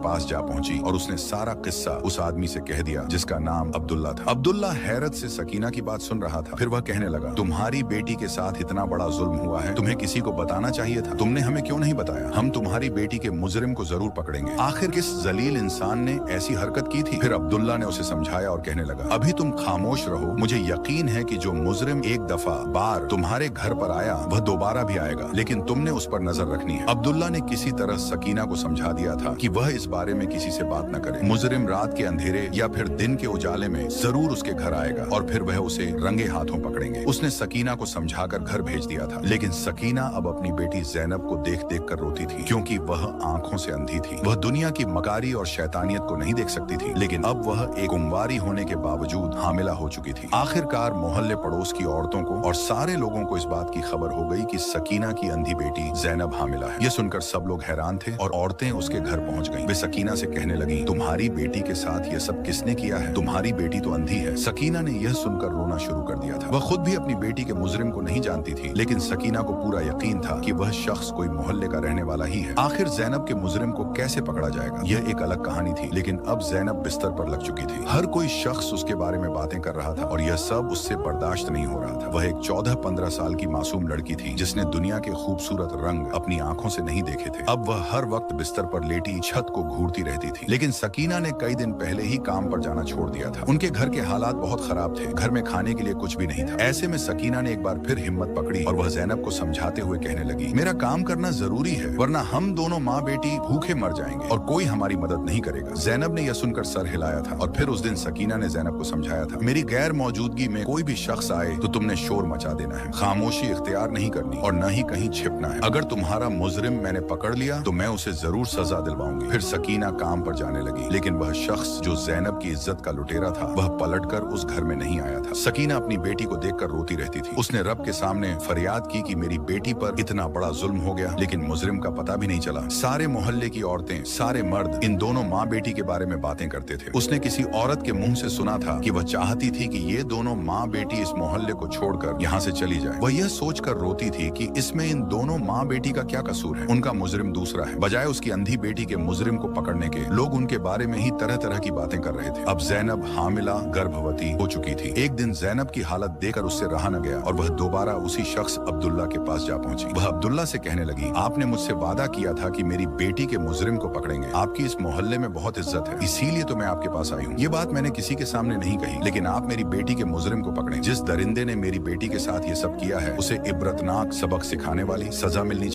पास जा पहुंची और उसने सारा किस्सा उस आदमी से कह दिया जिसका नाम अब्दुल्ला था। अब्दुल्ला हैरत से सकीना की बात सुन रहा था। फिर वह कहने लगा, तुम्हारी बेटी के साथ इतना बड़ा जुल्म हुआ है, तुम्हें किसी को बताना चाहिए था, तुमने हमें क्यों नहीं बताया? हम तुम्हारी बेटी के मुजरिम को जरूर पकड़ेंगे। आखिर किस जलील इंसान ने ऐसी हरकत की थी? फिर अब्दुल्ला ने उसे समझाया और कहने लगा, अभी तुम खामोश रहो, मुझे यकीन है कि जो मुजरिम एक दफा बार तुम्हारे घर पर आया वह दोबारा भी आएगा, लेकिन तुमने उस पर नजर रखनी है। अब्दुल्ला ने किसी तरह सकीना को समझा दिया था कि वह इस बारे में किसी से बात न करे। मुजरिम रात के अंधेरे या फिर दिन के उजाले में जरूर उसके घर आएगा और फिर वह उसे रंगे हाथों पकड़ेंगे। उसने सकीना को समझाकर घर भेज दिया था, लेकिन सकीना अब अपनी बेटी ज़ैनब को देख देख कर रोती थी, क्योंकि वह आंखों से अंधी थी। वह दुनिया की मकारी और शैतानियत को नहीं देख सकती थी, लेकिन अब वह एक कुंवारी होने के बावजूद हामिला हो चुकी थी। आखिरकार मोहल्ले पड़ोस की औरतों को और सारे लोगों को इस बात की खबर हो गई कि सकीना की अंधी बेटी ज़ैनब हामिला है। यह सुनकर सब लोग हैरान थे और औरतें उसके घर पहुंच गईं। वे सकीना से कहने लगी, तुम्हारी बेटी के साथ यह सब किसने किया है? तुम्हारी बेटी तो अंधी है। सकीना ने यह सुनकर रोना शुरू कर दिया था। वह खुद भी अपनी बेटी के मुजरिम को नहीं जानती थी, लेकिन सकीना को पूरा यकीन था कि वह शख्स कोई मोहल्ले का रहने वाला ही है। आखिर ज़ैनब के मुजरिम को कैसे पकड़ा जाएगा, यह एक अलग कहानी थी, लेकिन अब ज़ैनब बिस्तर पर लग चुकी थी। हर कोई शख्स उसके बारे में बातें कर रहा था और यह सब उससे बर्दाश्त नहीं हो रहा था। वह एक 14-15 साल की मासूम लड़की थी जिसने दुनिया के खूबसूरत रंग अपनी आंखों से नहीं देखे थे। अब वह हर वक्त बिस्तर पर लेटी छत को घूरती रहती थी। लेकिन सकीना ने कई दिन पहले ही काम पर जाना छोड़ दिया था। उनके घर के हालात बहुत खराब थे, घर में खाने के लिए कुछ भी नहीं था। ऐसे में सकीना ने एक बार फिर हिम्मत पकड़ी और वह ज़ैनब को समझाते हुए कहने लगी, मेरा काम करना जरूरी है, वरना हम दोनों माँ बेटी भूखे मर जाएंगे और कोई हमारी मदद नहीं करेगा। ज़ैनब ने यह सुनकर सर हिलाया था और फिर उस दिन सकीना ने ज़ैनब को समझाया था, मेरी गैर मौजूदगी में कोई भी शख्स आए तो तुमने शोर मचा देना है, खामोशी इख्तियार नहीं करनी और न ही कहीं छिपना है। अगर तुम्हारा मुजरिम मैंने पकड़ लिया तो मैं उसे जरूर सजा दिलवाऊंगी। फिर सकीना काम पर जाने लगी, लेकिन वह शख्स जो ज़ैनब की इज्जत का लुटेरा था वह पलटकर उस घर में नहीं आया था। सकीना अपनी बेटी को देखकर रोती रहती थी। उसने रब के सामने फरियाद की कि मेरी बेटी पर इतना बड़ा जुल्म हो गया, लेकिन मुजरिम का पता भी नहीं चला। सारे मोहल्ले की औरतें, सारे मर्द इन दोनों माँ बेटी के बारे में बातें करते थे। उसने किसी औरत के मुंह से सुना था कि वह चाहती थी कि ये दोनों माँ बेटी इस मोहल्ले को छोड़कर यहाँ से चली जाए। वह यह सोचकर रोती थी कि इसमें इन दोनों माँ बेटी का क्या कसूर है, उनका मुजरिम दूसरा है। बजाय उसकी अंधी बेटी के मुजरिम को पकड़ने के लोग उनके बारे में ही तरह तरह की बातें कर रहे थे। अब ज़ैनब हामिला गर्भवती हो चुकी थी। एक दिन ज़ैनब की हालत देखकर उससे रहा न गया और वह दोबारा उसी शख्स अब्दुल्ला के पास जा पहुंची। वह अब्दुल्ला से कहने लगी, आपने मुझसे वादा किया था कि मेरी बेटी के मुजरिम को पकड़ेंगे, आपकी इस मोहल्ले में बहुत इज्जत है, इसीलिए तो मैं आपके पास आई हूँ। ये बात मैंने किसी के सामने नहीं कही, लेकिन आप मेरी बेटी के मुजरिम को पकड़ें। जिस दरिंदे ने मेरी बेटी के साथ ये सब किया है उसे इबरतनाक सबक सिखाने वाली सजा मिलनी